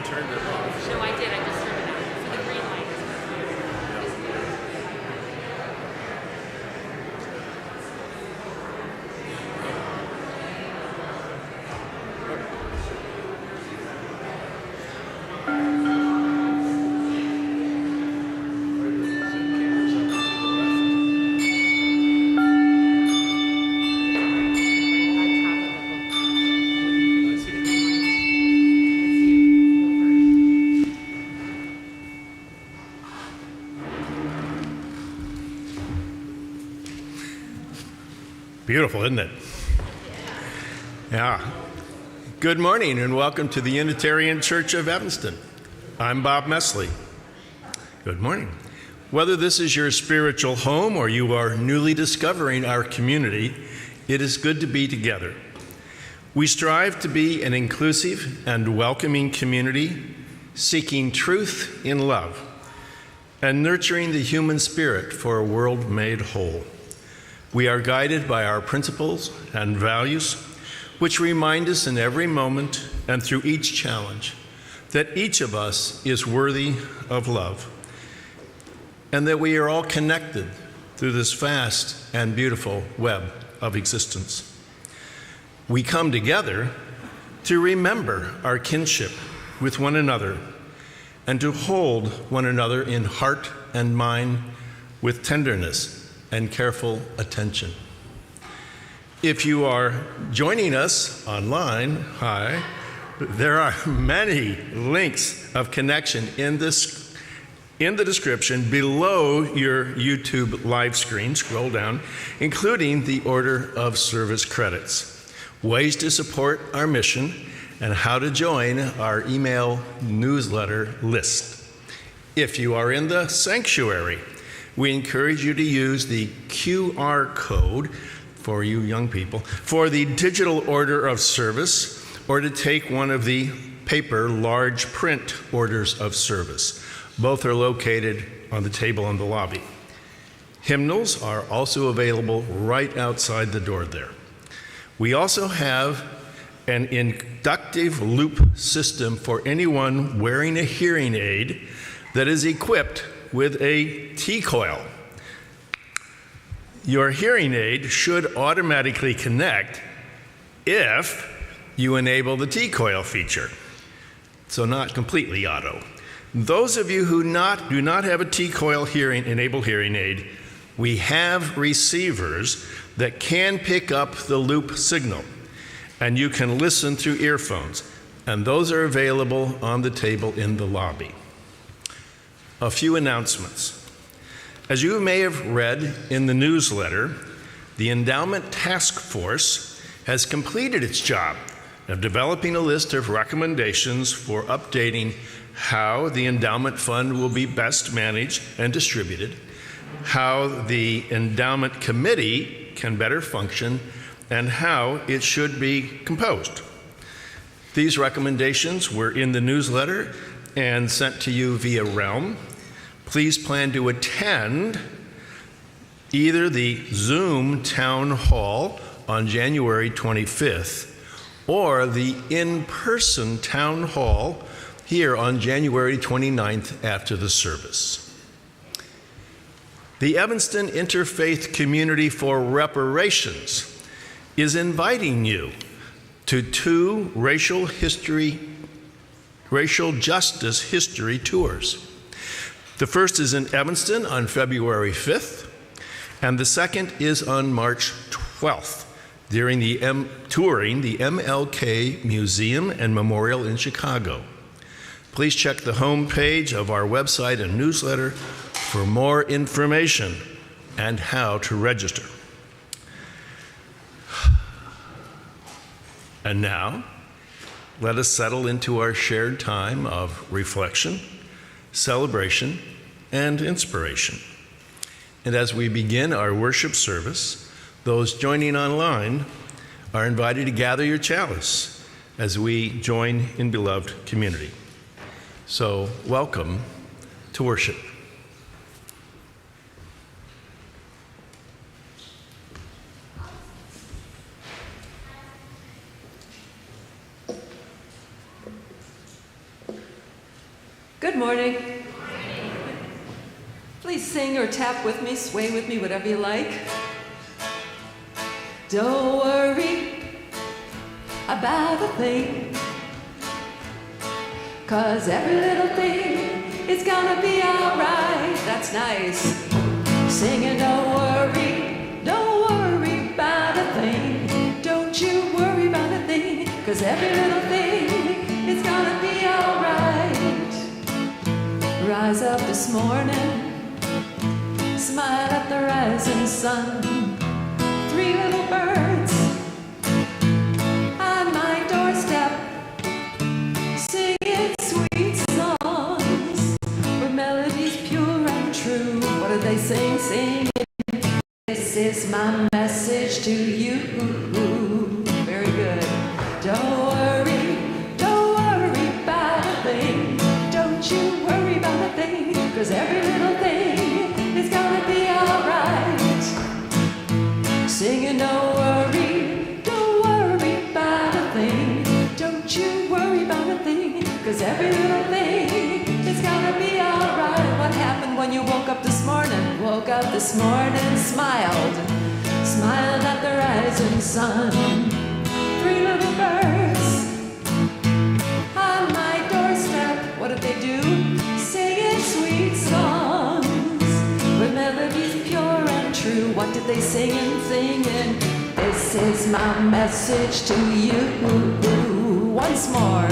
turned it off. No, I did. I just turned it on. So the green light is Beautiful, isn't it? Yeah. Good morning and welcome to the Unitarian Church of Evanston. I'm Bob Mesle. Good morning. Whether this is your spiritual home or you are newly discovering our community, it is good to be together. We strive to be an inclusive and welcoming community, seeking truth in love and nurturing the human spirit for a world made whole. We are guided by our principles and values, which remind us in every moment and through each challenge that each of us is worthy of love and that we are all connected through this vast and beautiful web of existence. We come together to remember our kinship with one another and to hold one another in heart and mind with tenderness and careful attention. If you are joining us online, hi, there are many links of connection in the description below your YouTube live screen. Scroll down, including the order of service credits, ways to support our mission, and how to join our email newsletter list. If you are in the sanctuary, we encourage you to use the QR code for you young people for the digital order of service or to take one of the paper large print orders of service. Both are located on the table in the lobby. Hymnals are also available right outside the door there. We also have an inductive loop system for anyone wearing a hearing aid that is equipped with a T-coil. Your hearing aid should automatically connect if you enable the T-coil feature, so not completely auto. Those of you who do not have a T-coil enabled hearing aid, we have receivers that can pick up the loop signal, and you can listen through earphones, and those are available on the table in the lobby. A few announcements. As you may have read in the newsletter, the Endowment Task Force has completed its job of developing a list of recommendations for updating how the endowment fund will be best managed and distributed, how the endowment committee can better function, and how it should be composed. These recommendations were in the newsletter and sent to you via Realm. Please plan to attend either the Zoom town hall on January 25th or the in-person town hall here on January 29th after the service. The Evanston Interfaith Community for Reparations is inviting you to two racial justice history tours. The first is in Evanston on February 5th, and the second is on March 12th touring the MLK Museum and Memorial in Chicago. Please check the homepage of our website and newsletter for more information and how to register. And now, let us settle into our shared time of reflection, celebration, and inspiration. And as we begin our worship service, those joining online are invited to gather your chalice as we join in beloved community. So, welcome to worship. Good morning. Please sing or tap with me, sway with me, whatever you like. Don't worry about a thing, 'cause every little thing is gonna be alright. That's nice. Singing, don't worry about a thing. Don't you worry about a thing, 'cause every little thing is gonna be alright. Rise up this morning, smile at the rising sun. 3 little birds on my doorstep, singing sweet songs with melodies pure and true. What do they sing? Singing, this is my message to you. Very good. Don't worry about a thing. Don't you worry about a thing, 'cause every little thing is gonna be alright. Singing, don't worry about a thing. Don't you worry about a thing, 'cause every little thing is gonna be alright. What happened when you woke up this morning? Woke up this morning, smiled at the rising sun. 3 little birds on my doorstep. What did they do? Singing sweet songs with melodies pure and true. What did they sing? Singing, this is my message to you. Once more.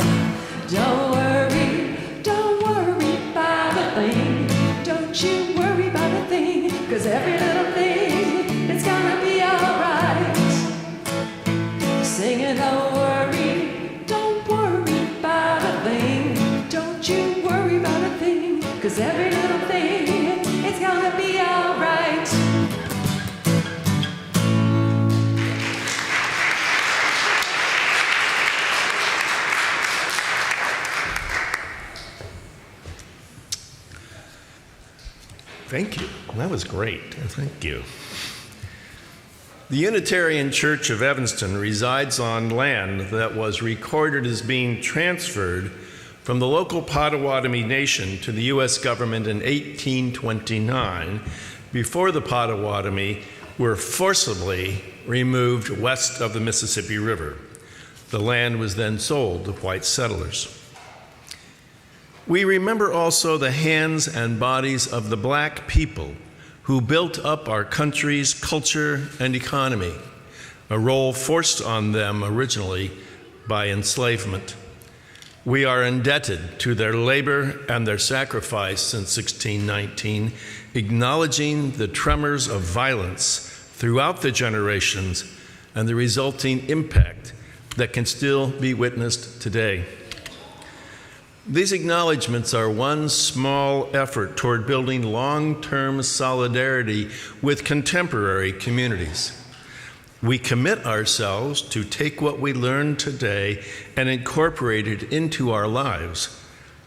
Don't worry about a thing. Don't you worry about a thing, 'cause every little thing is gonna be alright. Singing, don't worry about a thing. Don't you worry about a thing, 'cause every little thing is gonna be alright. Thank you. That was great. Thank you. The Unitarian Church of Evanston resides on land that was recorded as being transferred from the local Potawatomi Nation to the U.S. government in 1829, before the Potawatomi were forcibly removed west of the Mississippi River. The land was then sold to white settlers. We remember also the hands and bodies of the black people who built up our country's culture and economy, a role forced on them originally by enslavement. We are indebted to their labor and their sacrifice since 1619, acknowledging the tremors of violence throughout the generations and the resulting impact that can still be witnessed today. These acknowledgments are one small effort toward building long-term solidarity with contemporary communities. We commit ourselves to take what we learned today and incorporate it into our lives,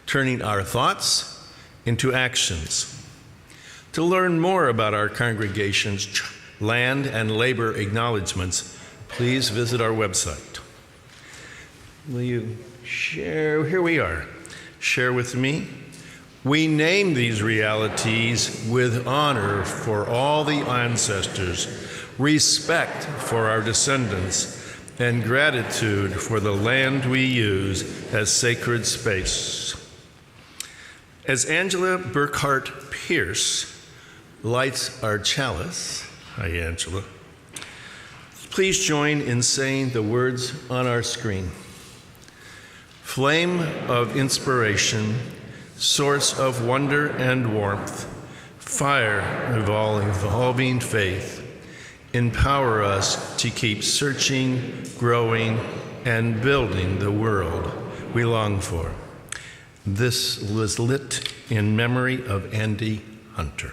turning our thoughts into actions. To learn more about our congregation's land and labor acknowledgments, please visit our website. Will you share? Here we are. Share with me. We name these realities with honor for all the ancestors, respect for our descendants, and gratitude for the land we use as sacred space. As Angela Burkhart Pierce lights our chalice, hi Angela, please join in saying the words on our screen. Flame of inspiration, source of wonder and warmth, fire of all evolving faith, empower us to keep searching, growing, and building the world we long for. This was lit in memory of Andy Hunter.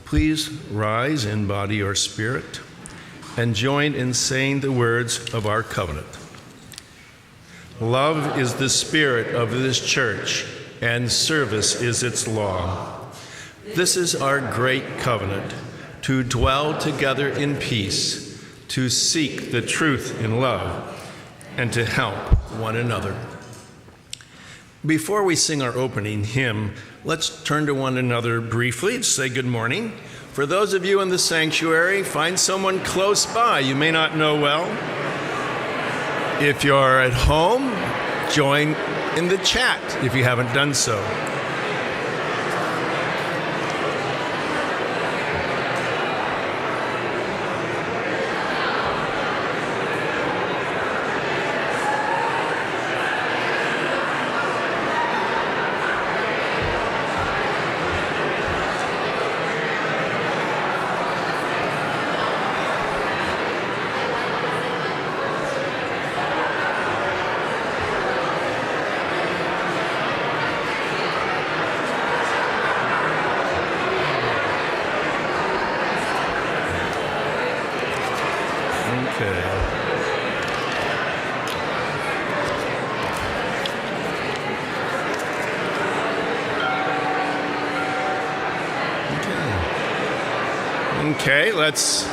Please rise in body or spirit and join in saying the words of our covenant. Love is the spirit of this church, and service is its law. This is our great covenant, to dwell together in peace, to seek the truth in love, and to help one another. Before we sing our opening hymn, let's turn to one another briefly to say good morning. For those of you in the sanctuary, find someone close by you may not know well. If you're at home, join in the chat if you haven't done so. Okay, let's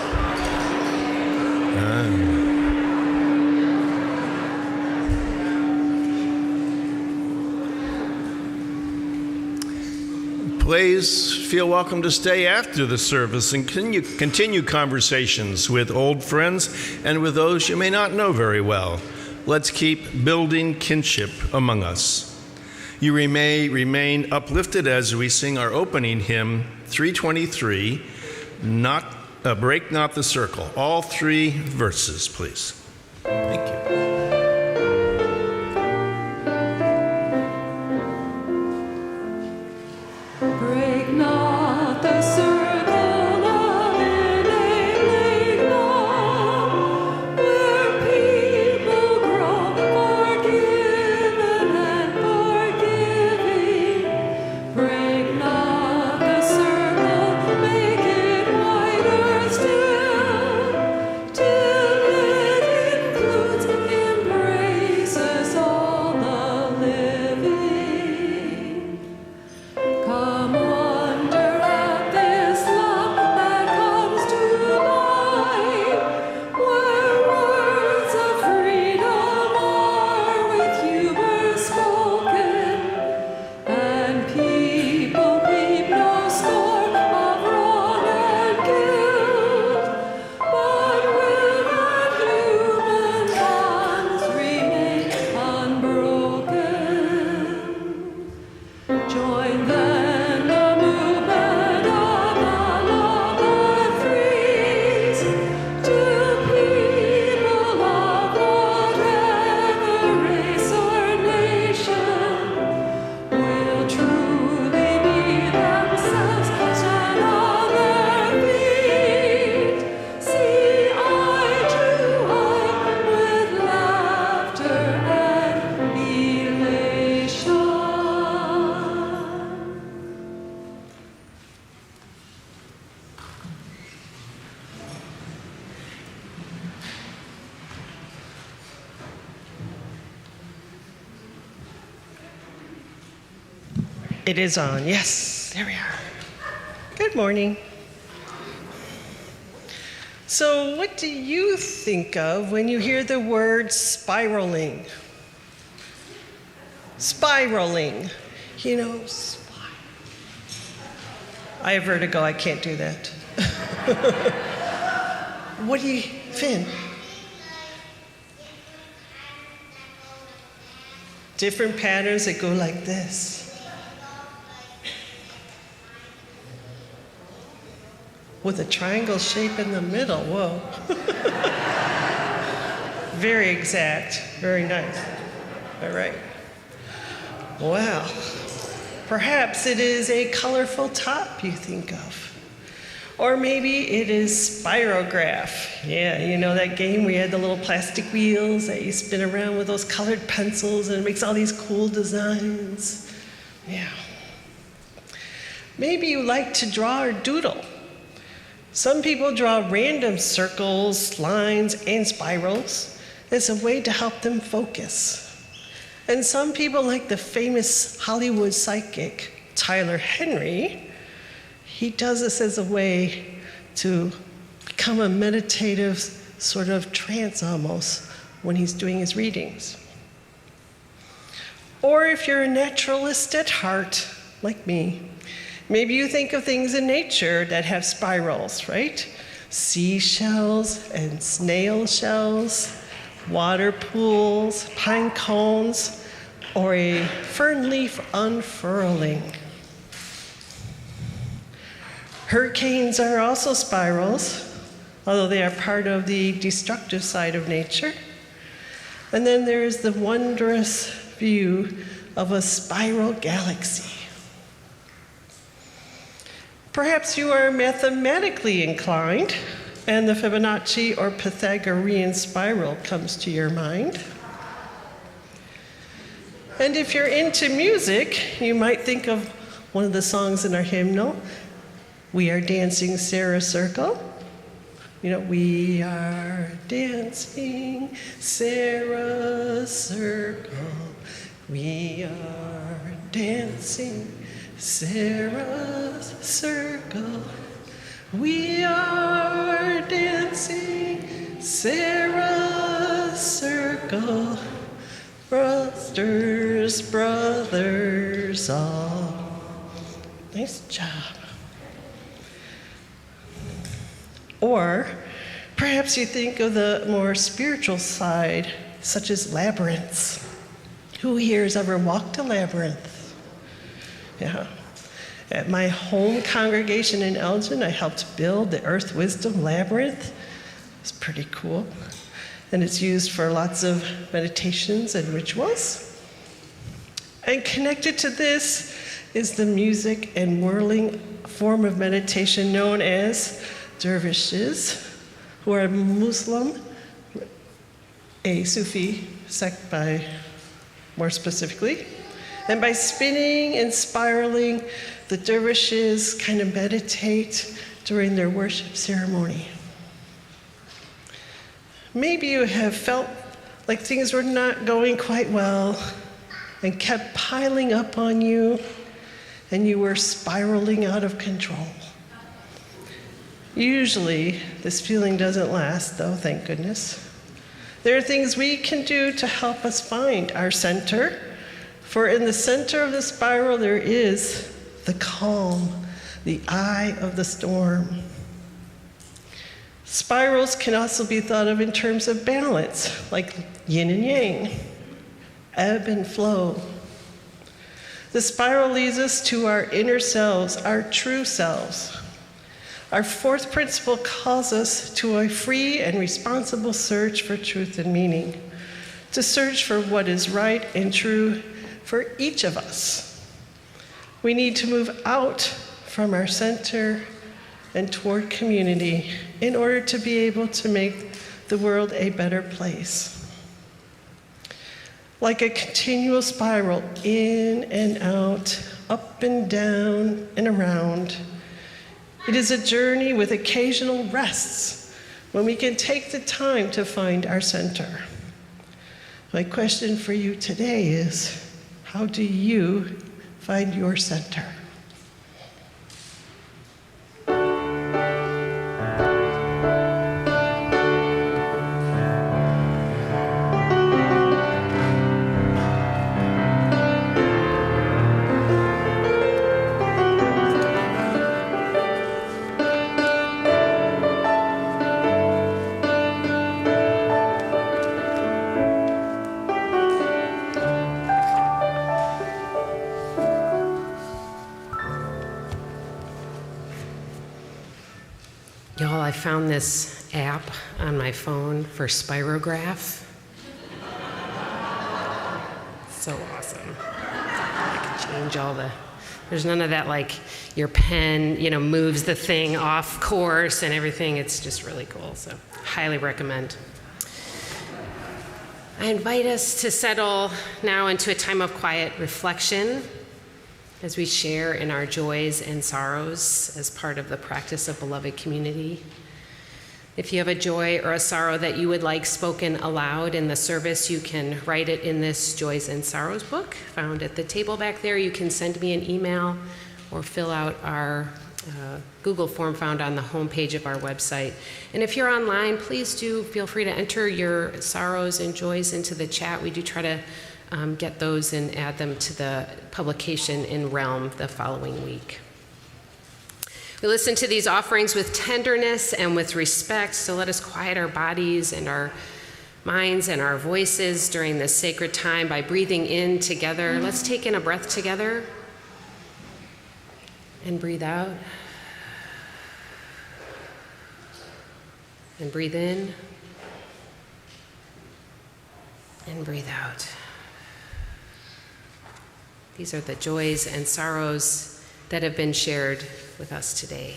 please feel welcome to stay after the service and continue conversations with old friends and with those you may not know very well. Let's keep building kinship among us. You may remain uplifted as we sing our opening hymn, 323, Break Not the Circle. All three verses, please. Thank you. Break not the circle of enabling love, where people grow forgiven and forgiving. Break not the circle, make it wider still, till it includes, embraces all the living. Come wonder at this love that comes to life, where words of freedom are with humor spoken, and people keep no score of wrong and guilt, but with our human bonds remain unbroken. Join then the movement of the love that frees, till people of whatever race or nation will truly be themselves, stand on their feet, see eye to eye with laughter and elation. It is on. Yes, there we are. Good morning. So, what do you think of when you hear the word spiraling? Spiraling. You know, I have vertigo. I can't do that. What do you, Finn? Different patterns that go like this. With a triangle shape in the middle. Whoa. Very exact. Very nice. All right. Well, perhaps it is a colorful top you think of. Or maybe it is spirograph. Yeah, you know that game where you had the little plastic wheels that you spin around with those colored pencils and it makes all these cool designs. Yeah. Maybe you like to draw or doodle. Some people draw random circles, lines, and spirals as a way to help them focus. And some people, like the famous Hollywood psychic Tyler Henry, he does this as a way to become a meditative sort of trance almost when he's doing his readings. Or if you're a naturalist at heart, like me, maybe you think of things in nature that have spirals, right? Seashells and snail shells, water pools, pine cones, or a fern leaf unfurling. Hurricanes are also spirals, although they are part of the destructive side of nature. And then there is the wondrous view of a spiral galaxy. Perhaps you are mathematically inclined, and the Fibonacci or Pythagorean spiral comes to your mind. And if you're into music, you might think of one of the songs in our hymnal, We Are Dancing Sarah Circle. You know, we are dancing Sarah Circle. We are dancing Sarah's circle. We are dancing Sarah's circle. Brothers all. Nice job. Or perhaps you think of the more spiritual side, such as labyrinths. Who here has ever walked a labyrinth? Yeah. At my home congregation in Elgin, I helped build the Earth Wisdom Labyrinth. It's pretty cool. And it's used for lots of meditations and rituals. And connected to this is the music and whirling form of meditation known as dervishes, who are Muslim, a Sufi sect more specifically. And by spinning and spiraling, the dervishes kind of meditate during their worship ceremony. Maybe you have felt like things were not going quite well and kept piling up on you, and you were spiraling out of control. Usually, this feeling doesn't last, though, thank goodness. There are things we can do to help us find our center, for in the center of the spiral there is the calm, the eye of the storm. Spirals can also be thought of in terms of balance, like yin and yang, ebb and flow. The spiral leads us to our inner selves, our true selves. Our fourth principle calls us to a free and responsible search for truth and meaning, to search for what is right and true for each of us. We need to move out from our center and toward community in order to be able to make the world a better place. Like a continual spiral, in and out, up and down and around, it is a journey with occasional rests when we can take the time to find our center. My question for you today is, how do you find your center? Y'all, I found this app on my phone for spirograph. So awesome. I can change all there's none of that like your pen, moves the thing off course and everything. It's just really cool, so highly recommend. I invite us to settle now into a time of quiet reflection as we share in our joys and sorrows as part of the practice of beloved community. If you have a joy or a sorrow that you would like spoken aloud in the service, you can write it in this Joys and Sorrows book found at the table back there. You can send me an email or fill out our Google form found on the homepage of our website. And if you're online, please do feel free to enter your sorrows and joys into the chat. We do try to get those and add them to the publication in Realm the following week. We listen to these offerings with tenderness and with respect, so let us quiet our bodies and our minds and our voices during this sacred time by breathing in together. Let's take in a breath together and breathe out. And breathe in and breathe out. These are the joys and sorrows that have been shared with us today.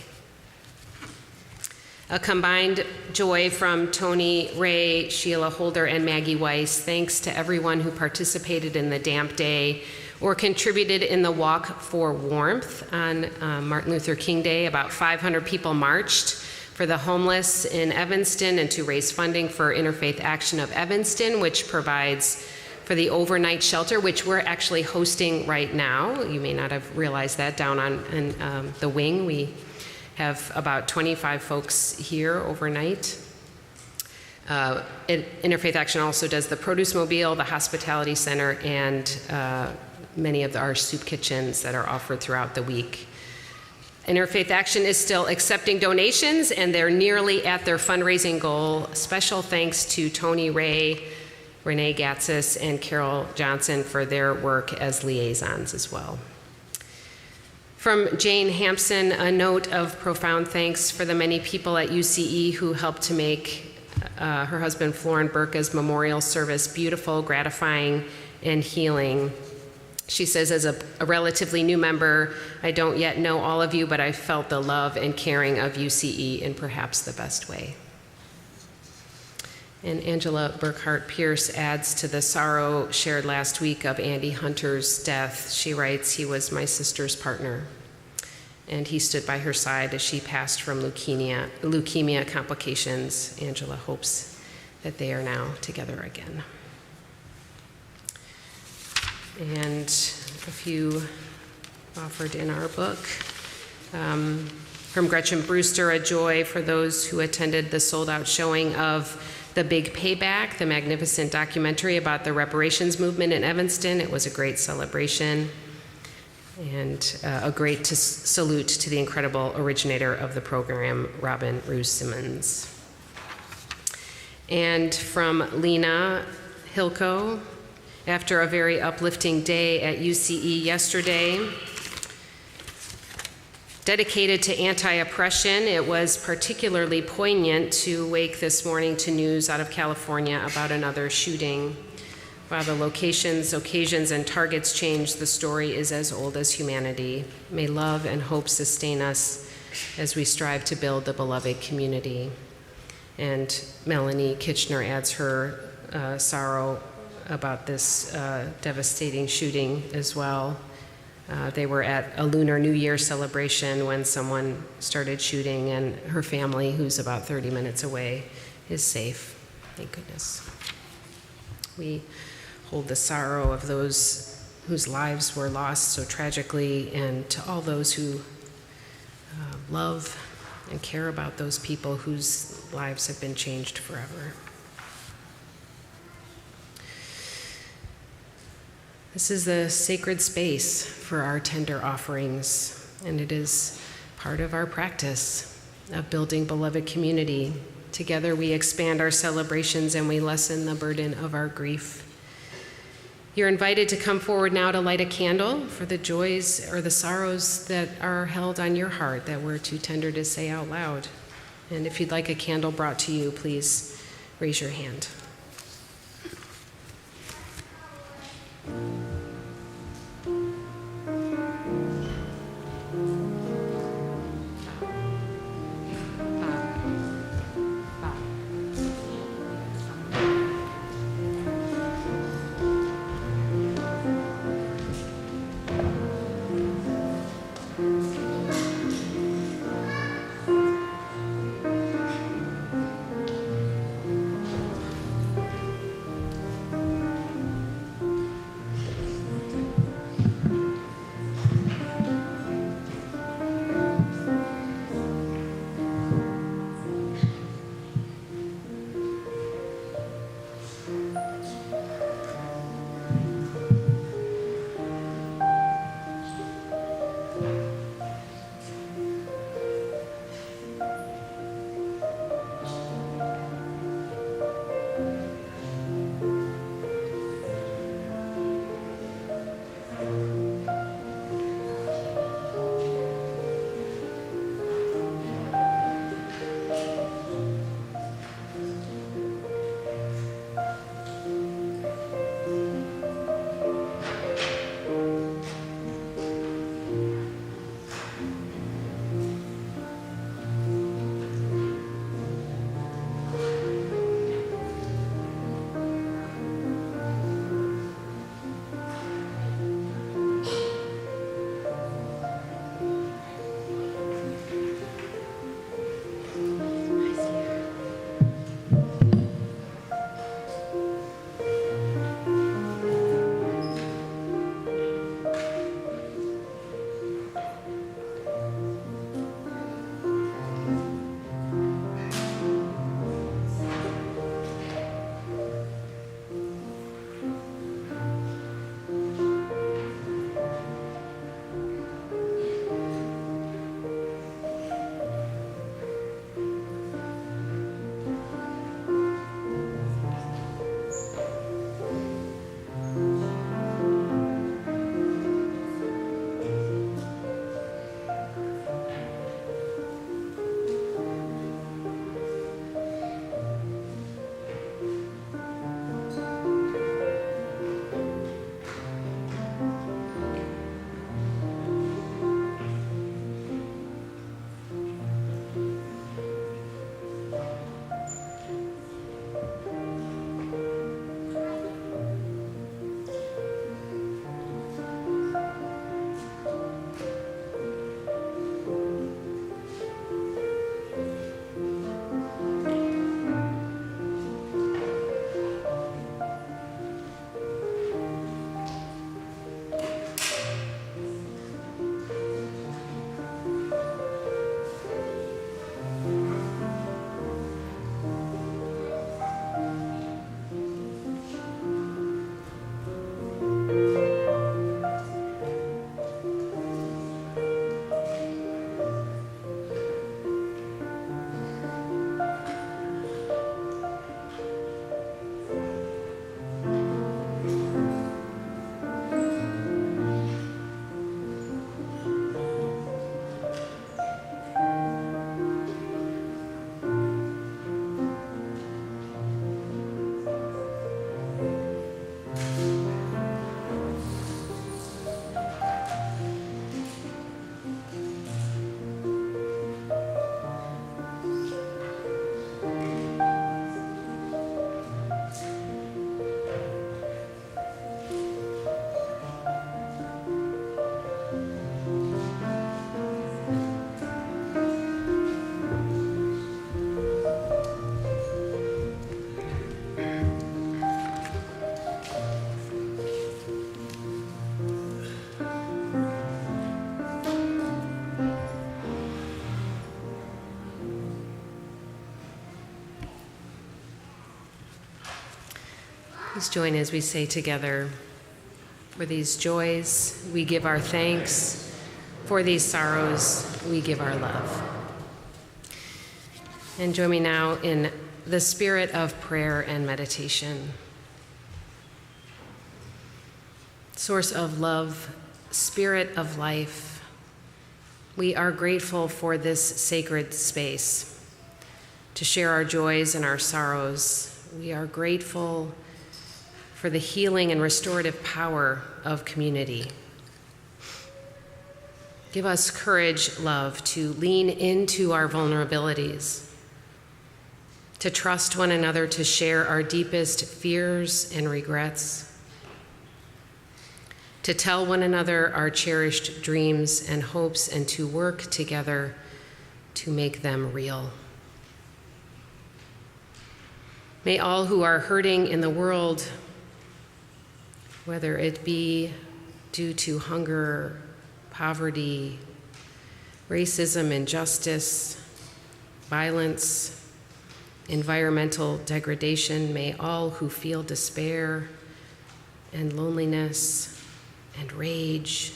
A combined joy from Tony Ray, Sheila Holder, and Maggie Weiss. Thanks to everyone who participated in the Damp Day or contributed in the Walk for Warmth on Martin Luther King Day. About 500 people marched for the homeless in Evanston and to raise funding for Interfaith Action of Evanston, which provides for the overnight shelter, which we're actually hosting right now. You may not have realized that down on the wing. We have about 25 folks here overnight. Interfaith Action also does the Produce Mobile, the Hospitality Center, and many of our soup kitchens that are offered throughout the week. Interfaith Action is still accepting donations, and they're nearly at their fundraising goal. Special thanks to Tony Ray, Renee Gatsis, and Carol Johnson for their work as liaisons as well. From Jane Hampson, a note of profound thanks for the many people at UCE who helped to make her husband Florin Burka's memorial service beautiful, gratifying, and healing. She says, as a relatively new member, I don't yet know all of you, but I felt the love and caring of UCE in perhaps the best way. And Angela Burkhart Pierce adds to the sorrow shared last week of Andy Hunter's death. She writes, he was my sister's partner, and he stood by her side as she passed from leukemia complications. Angela hopes that they are now together again. And a few offered in our book. From Gretchen Brewster, a joy for those who attended the sold-out showing of The Big Payback, the magnificent documentary about the reparations movement in Evanston. It was a great celebration and a great salute to the incredible originator of the program, Robin Roos Simmons. And from Lena Hilko, after a very uplifting day at UCE yesterday, dedicated to anti-oppression, it was particularly poignant to wake this morning to news out of California about another shooting. While the locations, occasions, and targets change, the story is as old as humanity. May love and hope sustain us as we strive to build the beloved community. And Melanie Kitchener adds her sorrow about this devastating shooting as well. They were at a Lunar New Year celebration when someone started shooting, and her family, who's about 30 minutes away, is safe. Thank goodness. We hold the sorrow of those whose lives were lost so tragically, and to all those who love and care about those people whose lives have been changed forever. This is the sacred space for our tender offerings, and it is part of our practice of building beloved community. Together we expand our celebrations and we lessen the burden of our grief. You're invited to come forward now to light a candle for the joys or the sorrows that are held on your heart that were too tender to say out loud. And if you'd like a candle brought to you, please raise your hand. Please join as we say together, for these joys we give our thanks, for these sorrows we give our love. And join me now in the spirit of prayer and meditation. Source of love, spirit of life, we are grateful for this sacred space to share our joys and our sorrows. We are grateful for the healing and restorative power of community. Give us courage, love, to lean into our vulnerabilities, to trust one another, to share our deepest fears and regrets, to tell one another our cherished dreams and hopes, and to work together to make them real. May all who are hurting in the world, whether it be due to hunger, poverty, racism, injustice, violence, environmental degradation, may all who feel despair and loneliness and rage,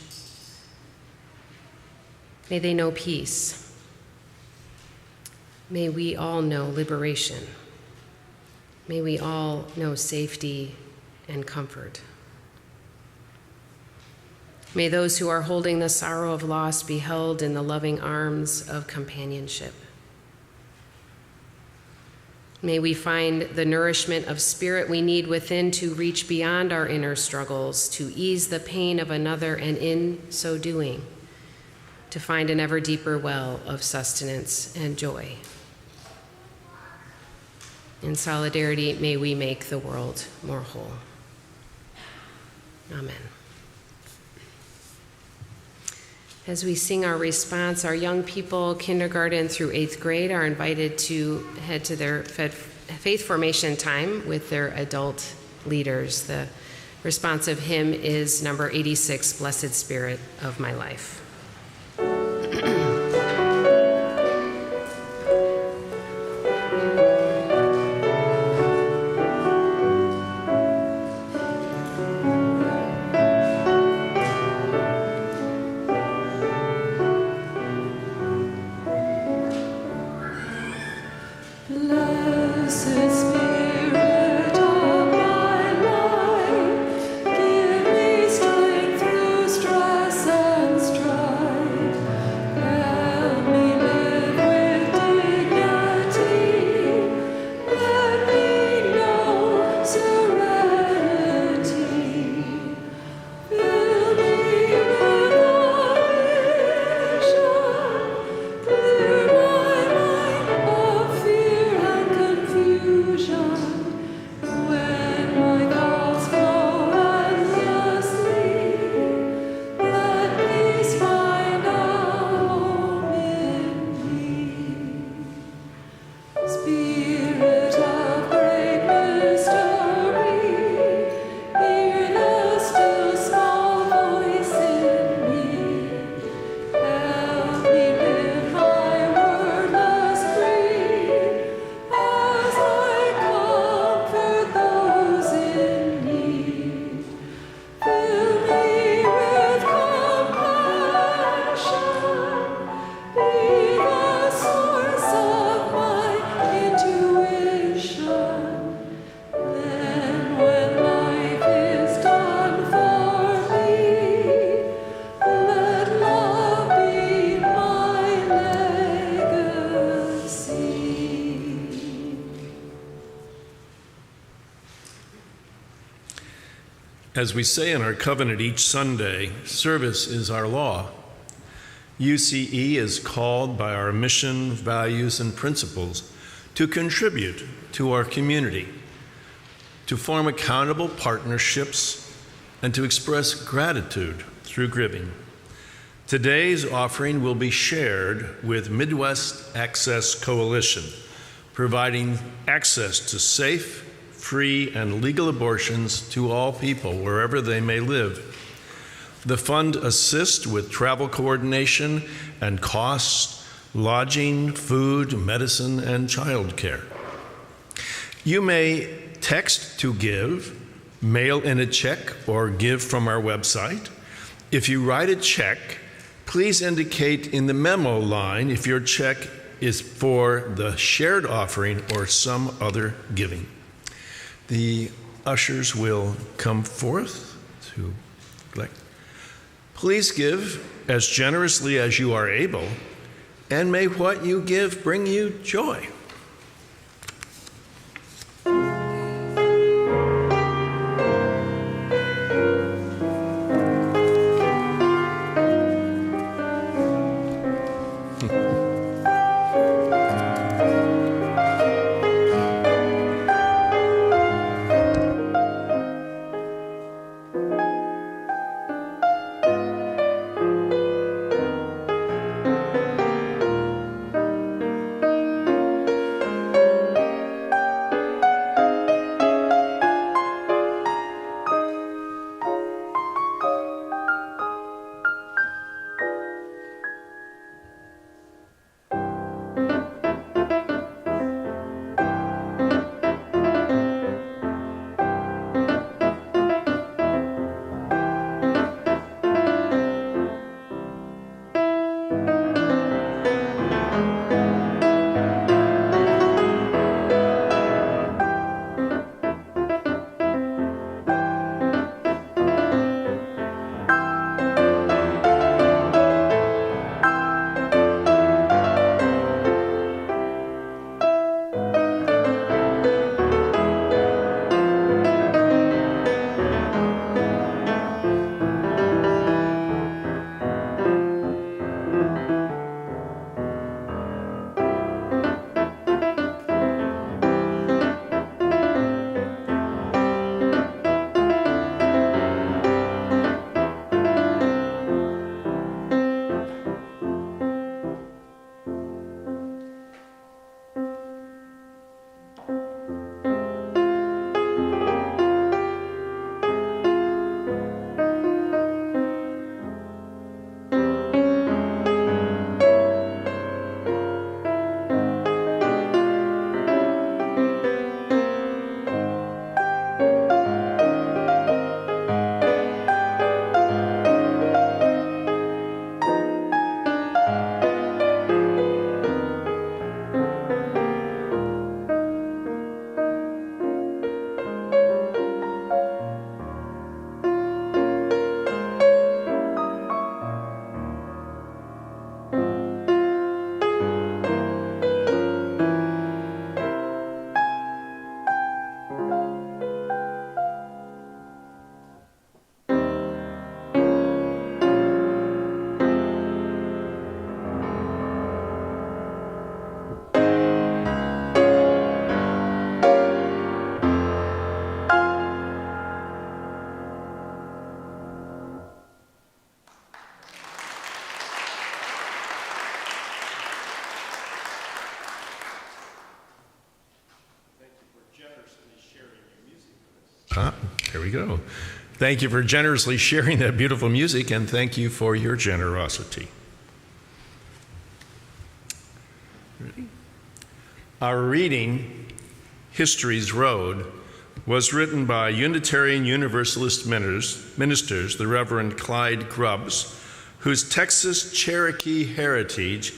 may they know peace. May we all know liberation. May we all know safety and comfort. May those who are holding the sorrow of loss be held in the loving arms of companionship. May we find the nourishment of spirit we need within to reach beyond our inner struggles, to ease the pain of another, and in so doing, to find an ever deeper well of sustenance and joy. In solidarity, may we make the world more whole. Amen. As we sing our response, our young people, kindergarten through 8th grade, are invited to head to their faith formation time with their adult leaders. The responsive hymn is number 86, Blessed Spirit of My Life. As we say in our covenant each Sunday, service is our law. UCE is called by our mission, values, and principles to contribute to our community, to form accountable partnerships, and to express gratitude through giving. Today's offering will be shared with Midwest Access Coalition, providing access to safe, free, and legal abortions to all people, wherever they may live. The fund assists with travel coordination and costs, lodging, food, medicine, and childcare. You may text to give mail in a check, or give from our website. If you write a check, please indicate in the memo line if your check is for the shared offering or some other giving. The ushers will come forth to collect. Please give as generously as you are able, and may what you give bring you joy. There we go. Thank you for generously sharing that beautiful music, and thank you for your generosity. Ready? Our reading, History's Road, was written by Unitarian Universalist ministers, the Reverend Clyde Grubbs, whose Texas Cherokee heritage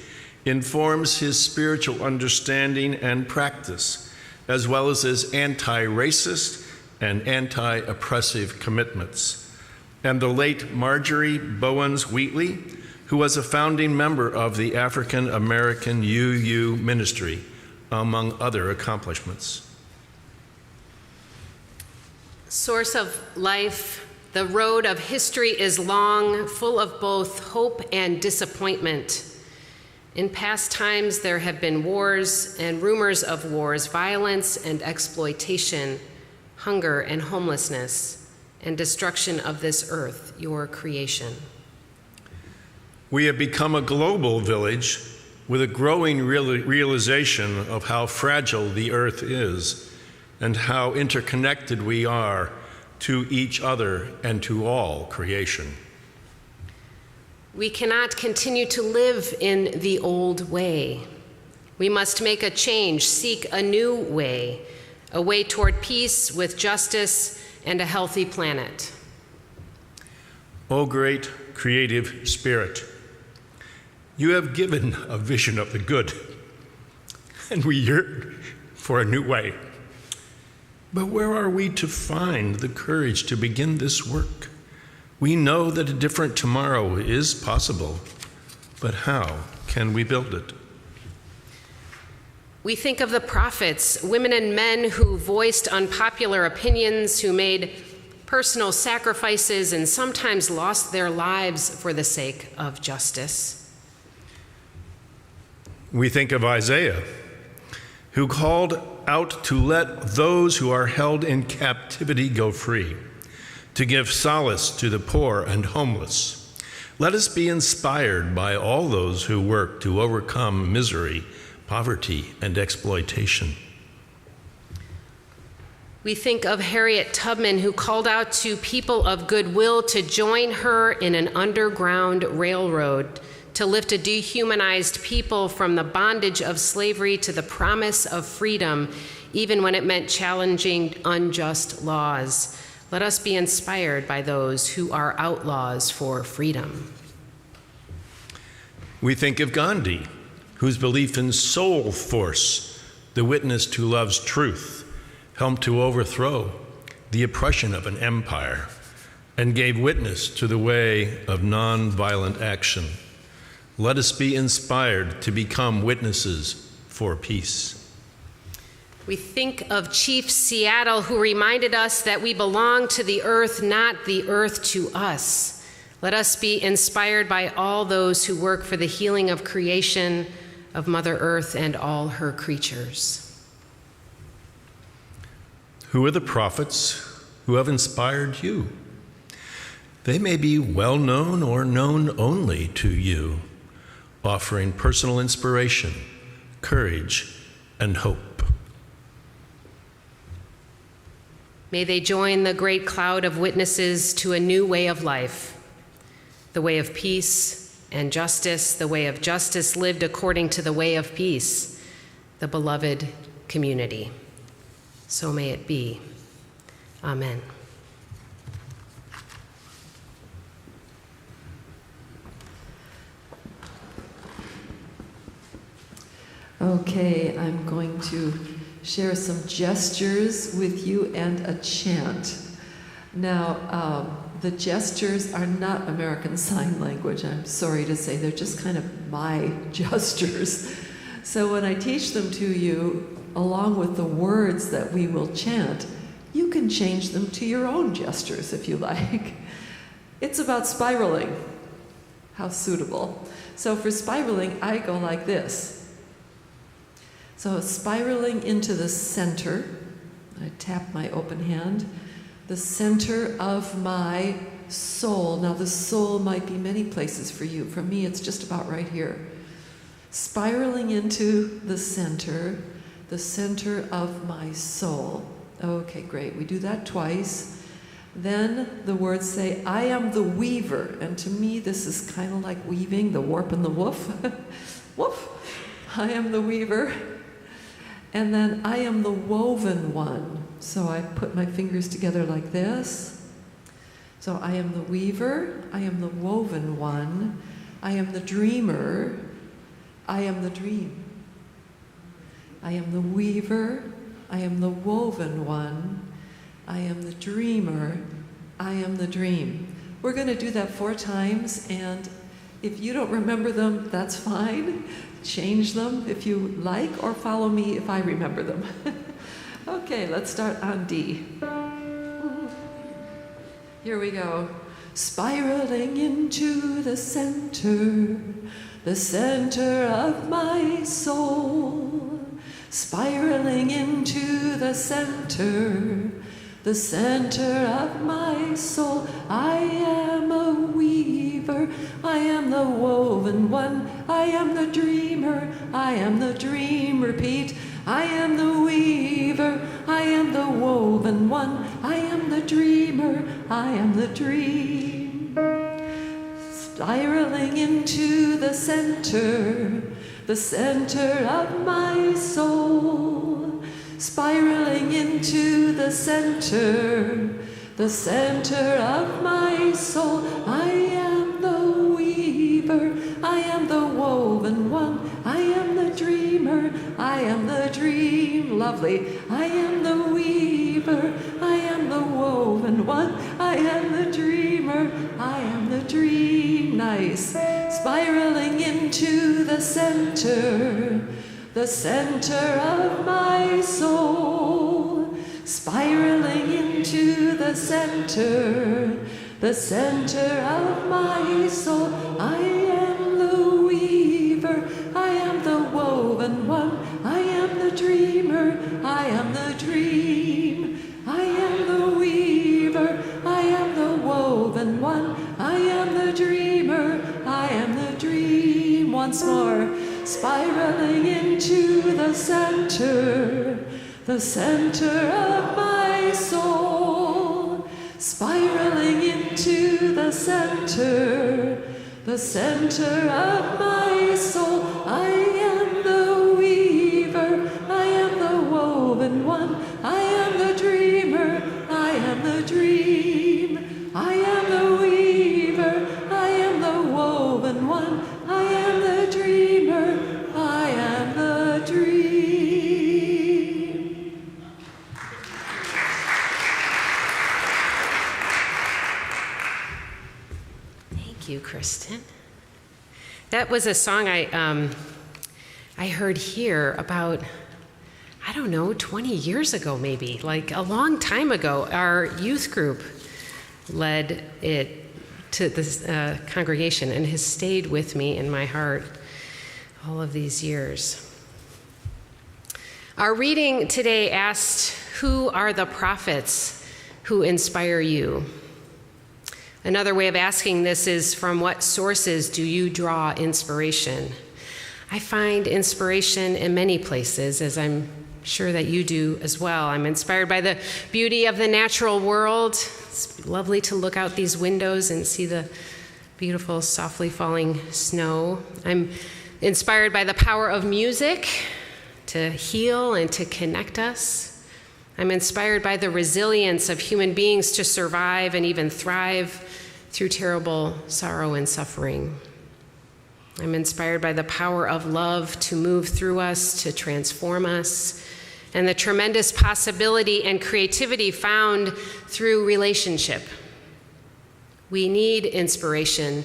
informs his spiritual understanding and practice, as well as his anti-racist and anti-oppressive commitments. And the late Marjorie Bowens Wheatley, who was a founding member of the African American UU ministry, among other accomplishments. Source of life, the road of history is long, full of both hope and disappointment. In past times, there have been wars and rumors of wars, violence and exploitation, hunger and homelessness, and destruction of this earth, your creation. We have become a global village with a growing realization of how fragile the earth is and how interconnected we are to each other and to all creation. We cannot continue to live in the old way. We must make a change, seek a new way, a way toward peace with justice and a healthy planet. O great creative Spirit, you have given a vision of the good, and we yearn for a new way. But where are we to find the courage to begin this work? We know that a different tomorrow is possible, but how can we build it? We think of the prophets, women and men who voiced unpopular opinions, who made personal sacrifices, and sometimes lost their lives for the sake of justice. We think of Isaiah, who called out to let those who are held in captivity go free, to give solace to the poor and homeless. Let us be inspired by all those who work to overcome misery, poverty, and exploitation. We think of Harriet Tubman, who called out to people of goodwill to join her in an underground railroad to lift a dehumanized people from the bondage of slavery to the promise of freedom, even when it meant challenging unjust laws. Let us be inspired by those who are outlaws for freedom. We think of Gandhi, whose belief in soul force, the witness to love's truth, helped to overthrow the oppression of an empire and gave witness to the way of nonviolent action. Let us be inspired to become witnesses for peace. We think of Chief Seattle, who reminded us that we belong to the earth, not the earth to us. Let us be inspired by all those who work for the healing of creation, of Mother Earth and all her creatures. Who are the prophets who have inspired you? They may be well known or known only to you, offering personal inspiration, courage, and hope. May they join the great cloud of witnesses to a new way of life, the way of peace and justice, the way of justice lived according to the way of peace, the beloved community. So may it be. Amen. Okay, I'm going to share some gestures with you and a chant. Now, the gestures are not American Sign Language, I'm sorry to say. They're just kind of my gestures. So when I teach them to you, along with the words that we will chant, you can change them to your own gestures if you like. It's about spiraling. How suitable. So for spiraling, I go like this. So spiraling into the center, I tap my open hand, the center of my soul. Now the soul might be many places for you. For me, it's just about right here. Spiraling into the center of my soul. Okay, great. We do that twice. Then the words say, I am the weaver. And to me, this is kind of like weaving, the warp and the woof. Woof. I am the weaver. And then I am the woven one. So I put my fingers together like this. So I am the weaver, I am the woven one, I am the dreamer, I am the dream. I am the weaver, I am the woven one, I am the dreamer, I am the dream. We're going to do that 4 times, and if you don't remember them, that's fine. Change them if you like, or follow me if I remember them. Okay, let's start on D. Here we go. Spiraling into the center of my soul. Spiraling into the center of my soul. I am a weaver, I am the woven one, I am the dreamer, I am the dream. Repeat. I am the weaver, I am the woven one, I am the dreamer, I am the dream. Spiraling into the center of my soul. spiraling into the center of my soul. I am the weaver, I am the woven one, I am the dreamer, I am the dream. Lovely. I am the weaver, I am the woven one, I am the dreamer, I am the dream. Nice. Spiraling into the center of my soul. Spiraling into the center of my soul. I am the weaver, I am the woven one, I am the dreamer, I am the dream. I am the weaver, I am the woven one, I am the dreamer, I am the dream. Once more. Spiraling into the center of my soul. Spiraling into the center of my soul. I am the weaver, I am the woven one, I am the dreamer, I am the dream. I am the weaver, I am the woven one, I am the dreamer, I am the dream. Thank you, Kristen. That was a song I heard here about, 20 years ago maybe, like a long time ago. Our youth group led it to this congregation and has stayed with me in my heart all of these years. Our reading today asked, who are the prophets who inspire you? Another way of asking this is, from what sources do you draw inspiration? I find inspiration in many places, as I'm sure that you do as well. I'm inspired by the beauty of the natural world. It's lovely to look out these windows and see the beautiful, softly falling snow. I'm inspired by the power of music to heal and to connect us. I'm inspired by the resilience of human beings to survive and even thrive through terrible sorrow and suffering. I'm inspired by the power of love to move through us, to transform us, and the tremendous possibility and creativity found through relationship. We need inspiration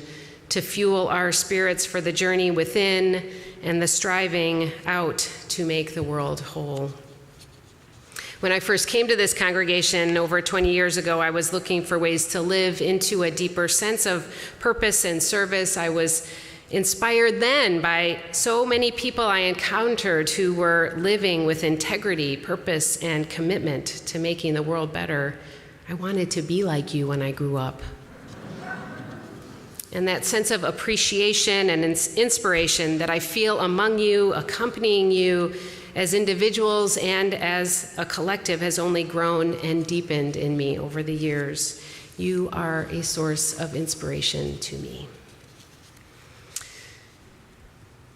to fuel our spirits for the journey within and the striving out to make the world whole. When I first came to this congregation over 20 years ago, I was looking for ways to live into a deeper sense of purpose and service. I was inspired then by so many people I encountered who were living with integrity, purpose, and commitment to making the world better. I wanted to be like you when I grew up. And that sense of appreciation and inspiration that I feel among you, accompanying you as individuals and as a collective, has only grown and deepened in me over the years. You are a source of inspiration to me.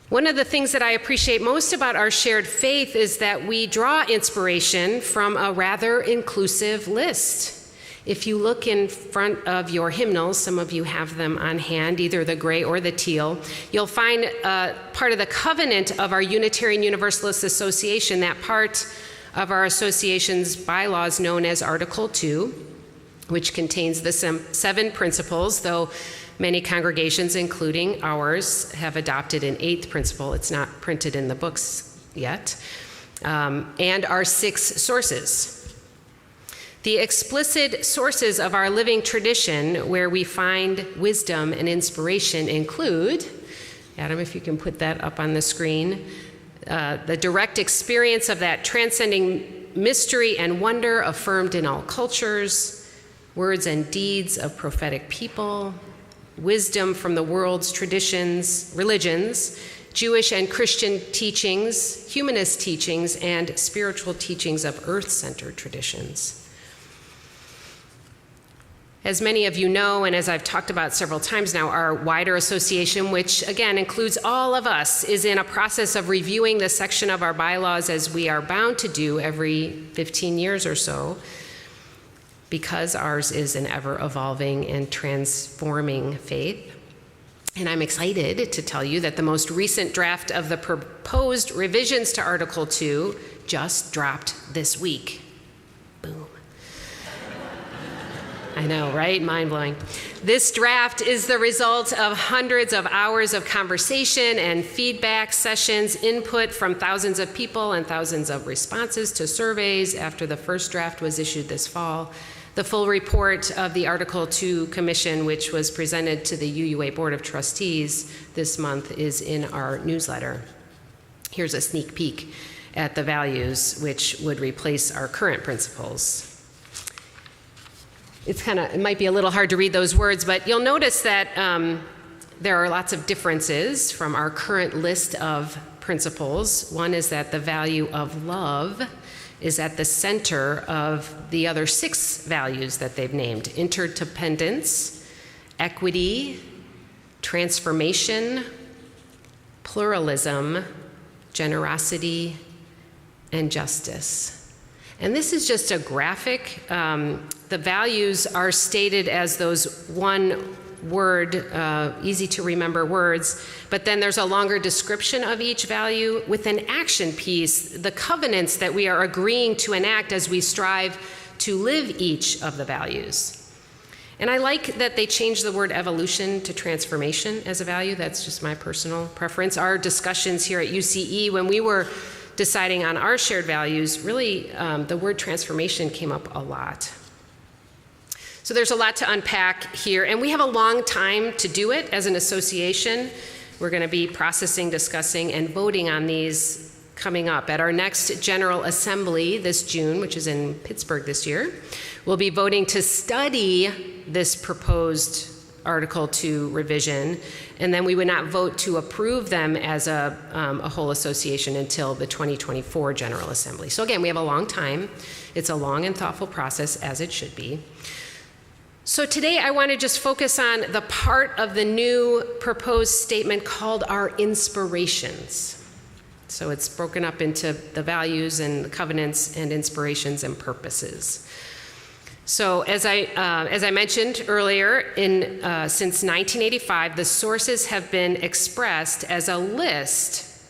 One of the things that I appreciate most about our shared faith is that we draw inspiration from a rather inclusive list. If you look in front of your hymnals, some of you have them on hand, either the gray or the teal, you'll find part of the covenant of our Unitarian Universalist Association, that part of our association's bylaws known as Article 2, which contains the 7 principles, though many congregations, including ours, have adopted an 8th principle. It's not printed in the books yet. And our 6 sources. The explicit sources of our living tradition where we find wisdom and inspiration include, Adam, if you can put that up on the screen, the direct experience of that transcending mystery and wonder affirmed in all cultures, words and deeds of prophetic people, wisdom from the world's traditions, religions, Jewish and Christian teachings, humanist teachings, and spiritual teachings of earth-centered traditions. As many of you know, and as I've talked about several times now, our wider association, which again includes all of us, is in a process of reviewing this section of our bylaws, as we are bound to do every 15 years or so, because ours is an ever-evolving and transforming faith. And I'm excited to tell you that the most recent draft of the proposed revisions to Article 2 just dropped this week. Boom. I know, right? Mind-blowing. This draft is the result of hundreds of hours of conversation and feedback sessions, input from thousands of people and thousands of responses to surveys after the first draft was issued this fall. The full report of the Article 2 Commission, which was presented to the UUA Board of Trustees this month, is in our newsletter. Here's a sneak peek at the values which would replace our current principles. It might be a little hard to read those words, but you'll notice that there are lots of differences from our current list of principles. One is that the value of love is at the center of the other 6 values that they've named: interdependence, equity, transformation, pluralism, generosity, and justice. And this is just a graphic. The values are stated as those one-word, easy-to-remember words, but then there's a longer description of each value with an action piece, the covenants that we are agreeing to enact as we strive to live each of the values. And I like that they changed the word evolution to transformation as a value. That's just my personal preference. Our discussions here at UCE, when we were deciding on our shared values, really the word transformation came up a lot. So there's a lot to unpack here, and we have a long time to do it as an association. We're going to be processing, discussing, and voting on these coming up. At our next General Assembly this June, which is in Pittsburgh this year, we'll be voting to study this proposed Article 2 revision, and then we would not vote to approve them as a whole association until the 2024 General Assembly. So again, we have a long time. It's a long and thoughtful process, as it should be. So today I want to just focus on the part of the new proposed statement called our inspirations. So it's broken up into the values and the covenants and inspirations and purposes. So as I mentioned earlier, since 1985, the sources have been expressed as a list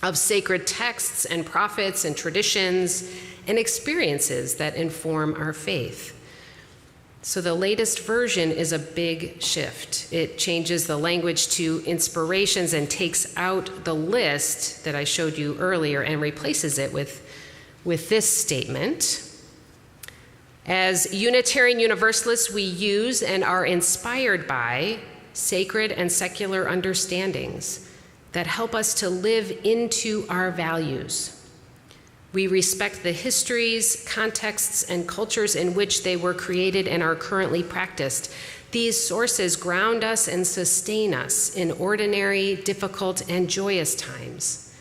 of sacred texts and prophets and traditions and experiences that inform our faith. So the latest version is a big shift. It changes the language to inspirations and takes out the list that I showed you earlier and replaces it with this statement. As Unitarian Universalists, we use and are inspired by sacred and secular understandings that help us to live into our values. We respect the histories, contexts, and cultures in which they were created and are currently practiced. These sources ground us and sustain us in ordinary, difficult, and joyous times.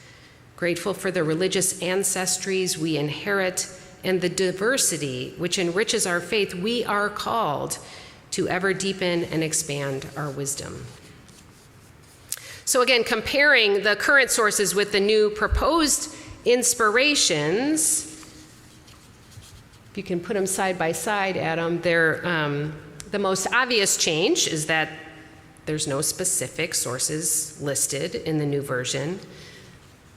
Grateful for the religious ancestries we inherit and the diversity which enriches our faith, we are called to ever deepen and expand our wisdom. So again, comparing the current sources with the new proposed inspirations, if you can put them side by side, Adam, the most obvious change is that there's no specific sources listed in the new version.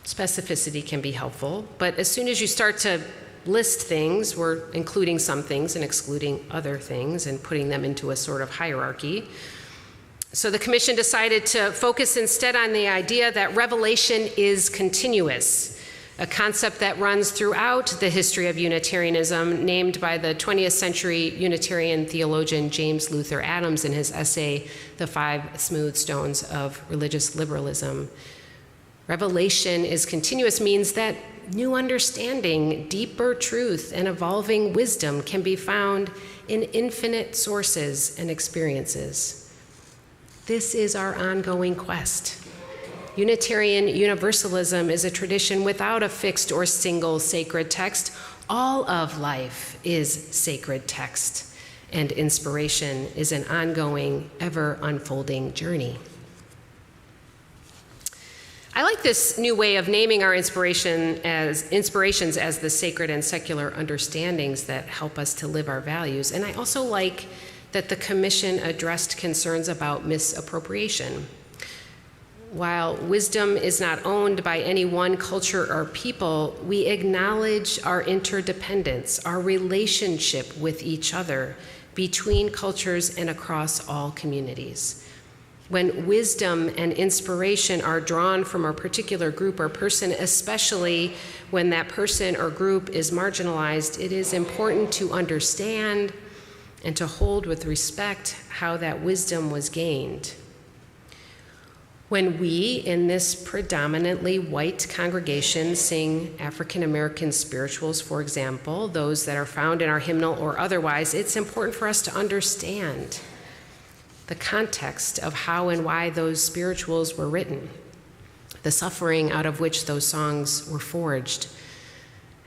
Specificity can be helpful, but as soon as you start to list things, we're including some things and excluding other things and putting them into a sort of hierarchy. So the commission decided to focus instead on the idea that revelation is continuous, a concept that runs throughout the history of Unitarianism, named by the 20th century Unitarian theologian James Luther Adams in his essay, The 5 Smooth Stones of Religious Liberalism. Revelation is continuous means that new understanding, deeper truth, and evolving wisdom can be found in infinite sources and experiences. This is our ongoing quest. Unitarian Universalism is a tradition without a fixed or single sacred text. All of life is sacred text, and inspiration is an ongoing, ever unfolding journey. I like this new way of naming our inspirations as the sacred and secular understandings that help us to live our values. And I also like that the Commission addressed concerns about misappropriation. While wisdom is not owned by any one culture or people, we acknowledge our interdependence, our relationship with each other, between cultures and across all communities. When wisdom and inspiration are drawn from a particular group or person, especially when that person or group is marginalized, it is important to understand and to hold with respect how that wisdom was gained. When we, in this predominantly white congregation, sing African American spirituals, for example, those that are found in our hymnal or otherwise, it's important for us to understand the context of how and why those spirituals were written, the suffering out of which those songs were forged.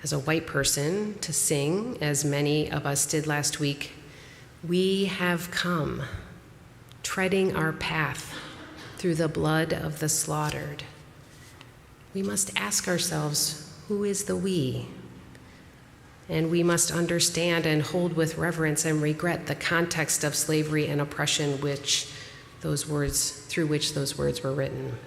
As a white person, to sing, as many of us did last week, we have come, treading our path through the blood of the slaughtered. We must ask ourselves, who is the we? And we must understand and hold with reverence and regret the context of slavery and oppression through which those words were written.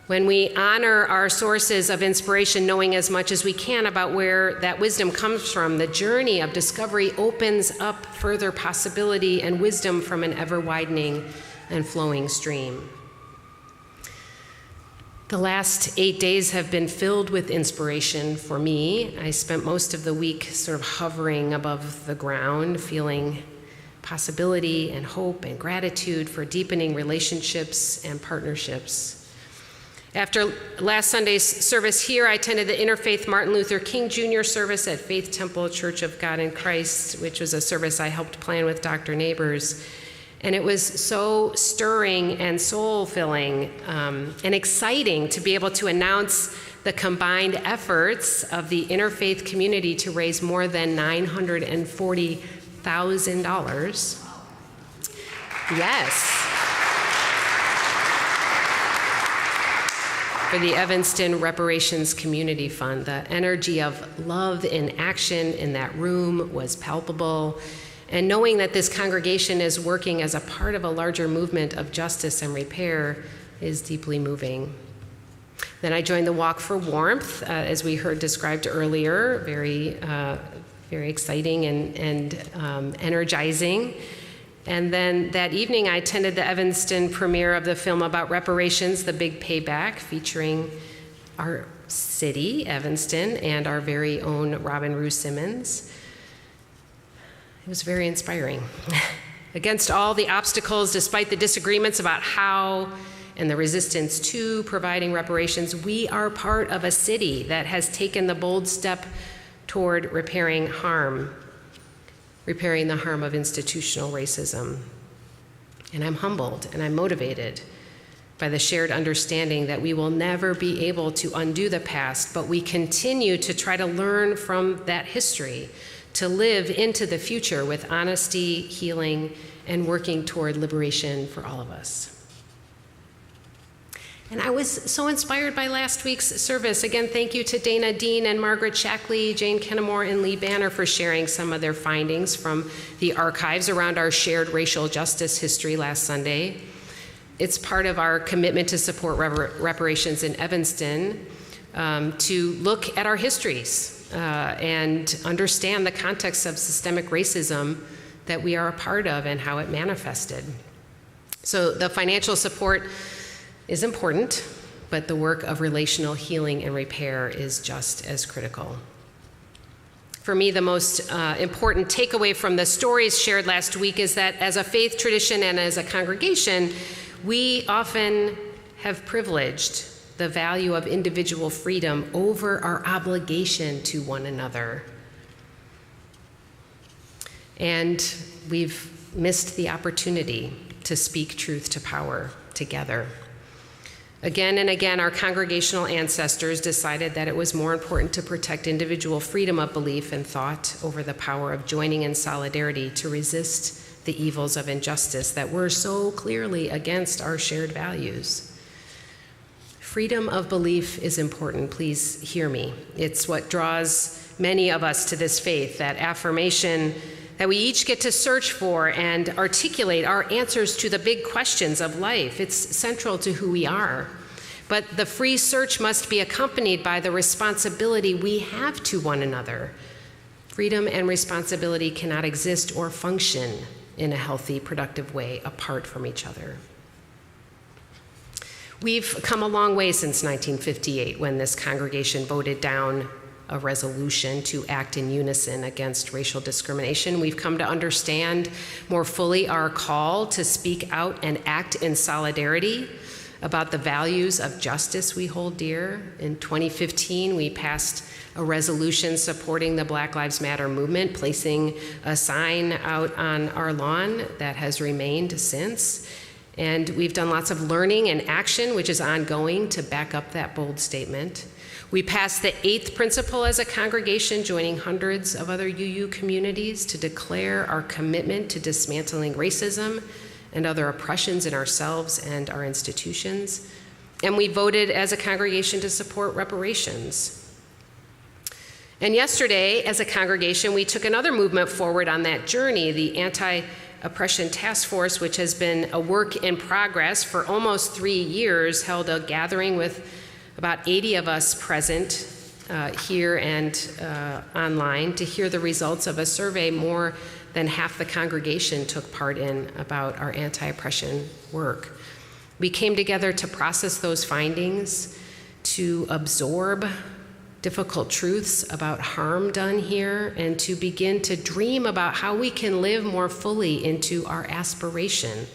When we honor our sources of inspiration, knowing as much as we can about where that wisdom comes from, the journey of discovery opens up further possibility and wisdom from an ever-widening and flowing stream. The last 8 days have been filled with inspiration for me. I spent most of the week sort of hovering above the ground, feeling possibility and hope and gratitude for deepening relationships and partnerships. After last Sunday's service here, I attended the Interfaith Martin Luther King Jr. service at Faith Temple Church of God in Christ, which was a service I helped plan with Dr. Neighbors. And it was so stirring and soul-filling and exciting to be able to announce the combined efforts of the interfaith community to raise more than $940,000. Yes. For the Evanston Reparations Community Fund. The energy of love in action in that room was palpable. And knowing that this congregation is working as a part of a larger movement of justice and repair is deeply moving. Then I joined the Walk for Warmth, as we heard described earlier, very exciting and energizing. And then that evening I attended the Evanston premiere of the film about reparations, The Big Payback, featuring our city, Evanston, and our very own Robin Rue Simmons. It was very inspiring. Against all the obstacles, despite the disagreements about how and the resistance to providing reparations, we are part of a city that has taken the bold step toward repairing the harm of institutional racism. And I'm humbled and I'm motivated by the shared understanding that we will never be able to undo the past, but we continue to try to learn from that history, to live into the future with honesty, healing, and working toward liberation for all of us. And I was so inspired by last week's service. Again, thank you to Dana Dean and Margaret Shackley, Jane Kennemore, and Lee Banner for sharing some of their findings from the archives around our shared racial justice history last Sunday. It's part of our commitment to support reparations in Evanston, to look at our histories and understand the context of systemic racism that we are a part of and how it manifested. So the financial support is important, but the work of relational healing and repair is just as critical. For me, the most important takeaway from the stories shared last week is that as a faith tradition and as a congregation, we often have privileged the value of individual freedom over our obligation to one another. And we've missed the opportunity to speak truth to power together. Again and again, our congregational ancestors decided that it was more important to protect individual freedom of belief and thought over the power of joining in solidarity to resist the evils of injustice that were so clearly against our shared values. Freedom of belief is important, please hear me. It's what draws many of us to this faith, that affirmation that we each get to search for and articulate our answers to the big questions of life. It's central to who we are. But the free search must be accompanied by the responsibility we have to one another. Freedom and responsibility cannot exist or function in a healthy, productive way apart from each other. We've come a long way since 1958, when this congregation voted down a resolution to act in unison against racial discrimination. We've come to understand more fully our call to speak out and act in solidarity about the values of justice we hold dear. In 2015, we passed a resolution supporting the Black Lives Matter movement, placing a sign out on our lawn that has remained since. And we've done lots of learning and action, which is ongoing, to back up that bold statement. We passed the 8th principle as a congregation, joining hundreds of other UU communities to declare our commitment to dismantling racism and other oppressions in ourselves and our institutions. And we voted as a congregation to support reparations. And yesterday, as a congregation, we took another movement forward on that journey, the Anti-Oppression Task Force, which has been a work in progress for almost 3 years, held a gathering with about 80 of us present here and online to hear the results of a survey more than half the congregation took part in about our anti-oppression work. We came together to process those findings, to absorb difficult truths about harm done here, and to begin to dream about how we can live more fully into our aspiration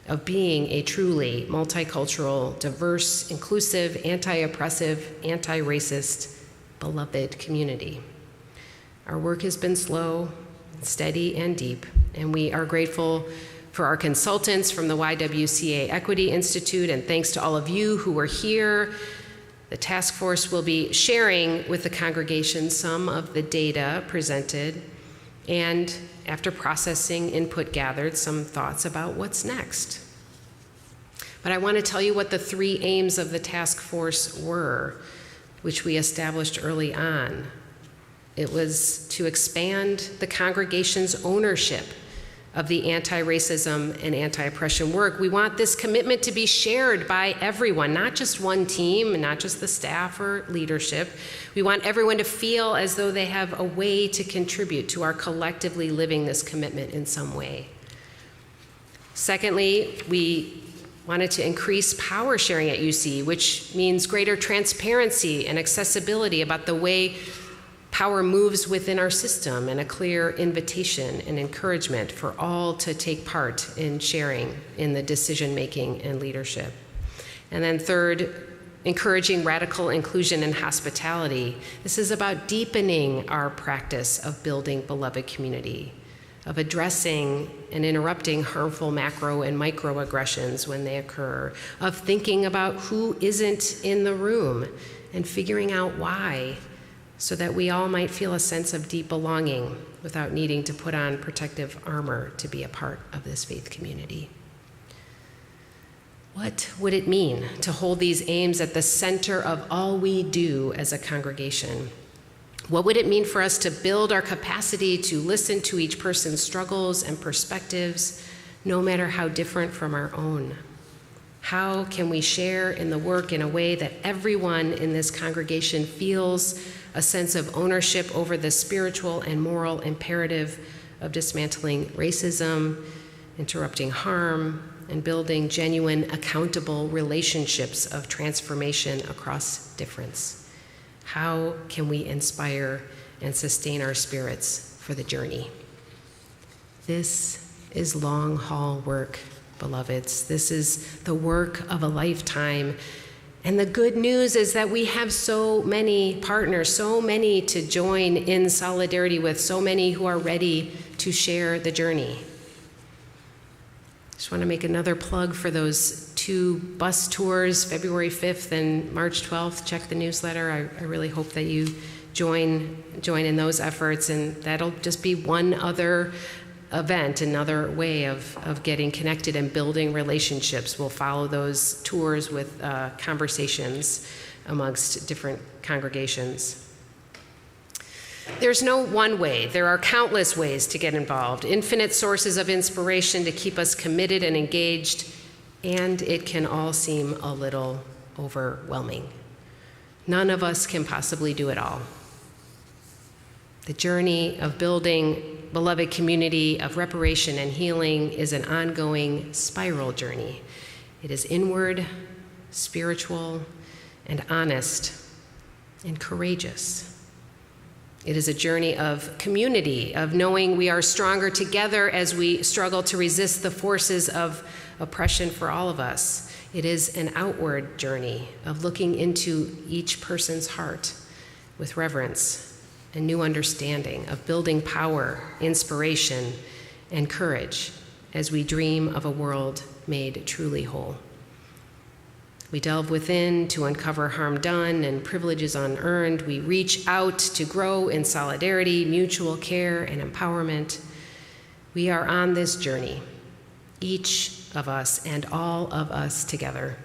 of being a truly multicultural, diverse, inclusive, anti-oppressive, anti-racist, beloved community. Our work has been slow, steady, and deep, and we are grateful for our consultants from the YWCA Equity Institute, and thanks to all of you who were here. The task force will be sharing with the congregation some of the data presented, and after processing input gathered, some thoughts about what's next. But I want to tell you what the 3 aims of the task force were, which we established early on. It was to expand the congregation's ownership of the anti-racism and anti-oppression work. We want this commitment to be shared by everyone, not just one team, and not just the staff or leadership. We want everyone to feel as though they have a way to contribute to our collectively living this commitment in some way. Secondly, we wanted to increase power sharing at UC, which means greater transparency and accessibility about the way power moves within our system, and a clear invitation and encouragement for all to take part in sharing in the decision-making and leadership. And then third, encouraging radical inclusion and hospitality. This is about deepening our practice of building beloved community, of addressing and interrupting harmful macro and microaggressions when they occur, of thinking about who isn't in the room and figuring out why, so that we all might feel a sense of deep belonging without needing to put on protective armor to be a part of this faith community. What would it mean to hold these aims at the center of all we do as a congregation? What would it mean for us to build our capacity to listen to each person's struggles and perspectives, no matter how different from our own? How can we share in the work in a way that everyone in this congregation feels a sense of ownership over the spiritual and moral imperative of dismantling racism, interrupting harm, and building genuine, accountable relationships of transformation across difference? How can we inspire and sustain our spirits for the journey? This is long-haul work, beloveds. This is the work of a lifetime. And the good news is that we have so many partners, so many to join in solidarity with, so many who are ready to share the journey. Just want to make another plug for those 2 bus tours, February 5th and March 12th. Check the newsletter. I really hope that you join in those efforts, and that'll just be one other event, another way of getting connected and building relationships. We'll follow those tours with conversations amongst different congregations. There's no one way. There are countless ways to get involved, infinite sources of inspiration to keep us committed and engaged, and it can all seem a little overwhelming. None of us can possibly do it all. The journey of building beloved community of reparation and healing is an ongoing spiral journey. It is inward, spiritual, and honest, and courageous. It is a journey of community, of knowing we are stronger together as we struggle to resist the forces of oppression for all of us. It is an outward journey of looking into each person's heart with reverence and new understanding, of building power, inspiration, and courage as we dream of a world made truly whole. We delve within to uncover harm done and privileges unearned. We reach out to grow in solidarity, mutual care, and empowerment. We are on this journey, each of us and all of us together.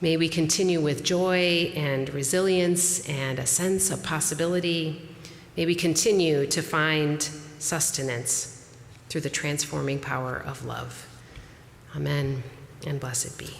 May we continue with joy and resilience and a sense of possibility. May we continue to find sustenance through the transforming power of love. Amen, and blessed be.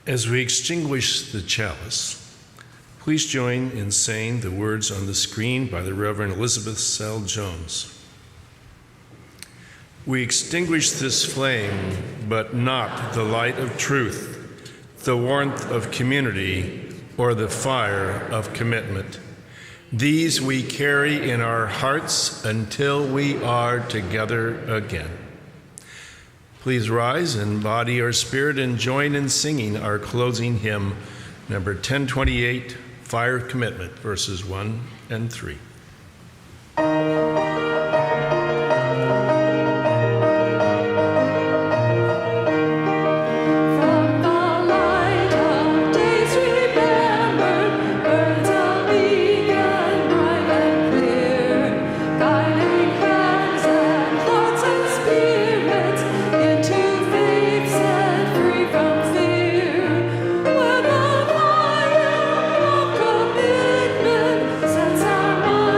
As we extinguish the chalice, please join in saying the words on the screen by the Reverend Elizabeth Sell Jones. We extinguish this flame, but not the light of truth, the warmth of community, or the fire of commitment. These we carry in our hearts until we are together again. Please rise in body or spirit and join in singing our closing hymn, number 1028, Fire of Commitment, verses 1 and 3. Sets our minds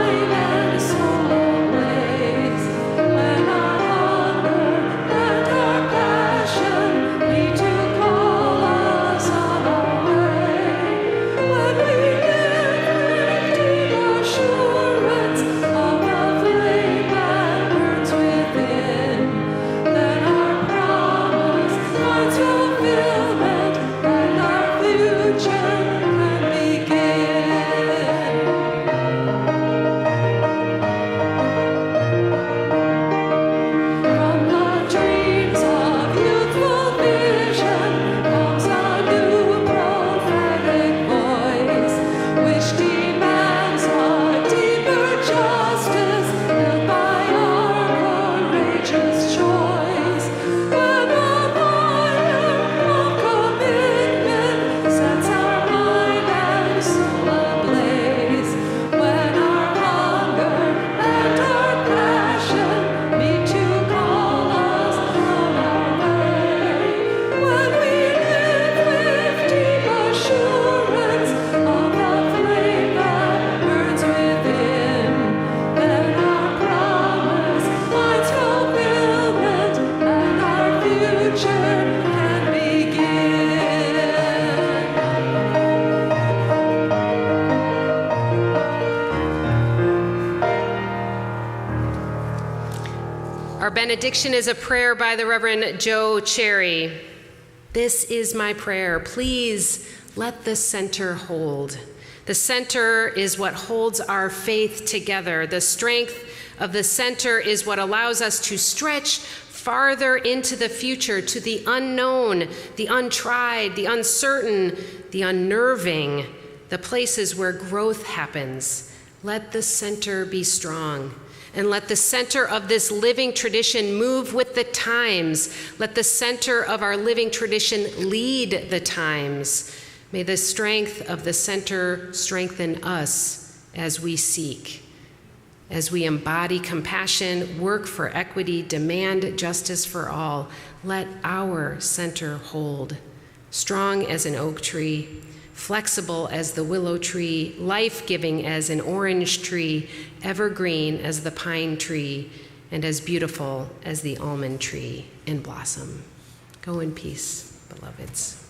benediction is a prayer by the Reverend Joe Cherry. This is my prayer. Please let the center hold. The center is what holds our faith together. The strength of the center is what allows us to stretch farther into the future, to the unknown, the untried, the uncertain, the unnerving, the places where growth happens. Let the center be strong. And let the center of this living tradition move with the times. Let the center of our living tradition lead the times. May the strength of the center strengthen us as we seek, as we embody compassion, work for equity, demand justice for all. Let our center hold, strong as an oak tree, flexible as the willow tree, life-giving as an orange tree, evergreen as the pine tree, and as beautiful as the almond tree in blossom. Go in peace, beloveds.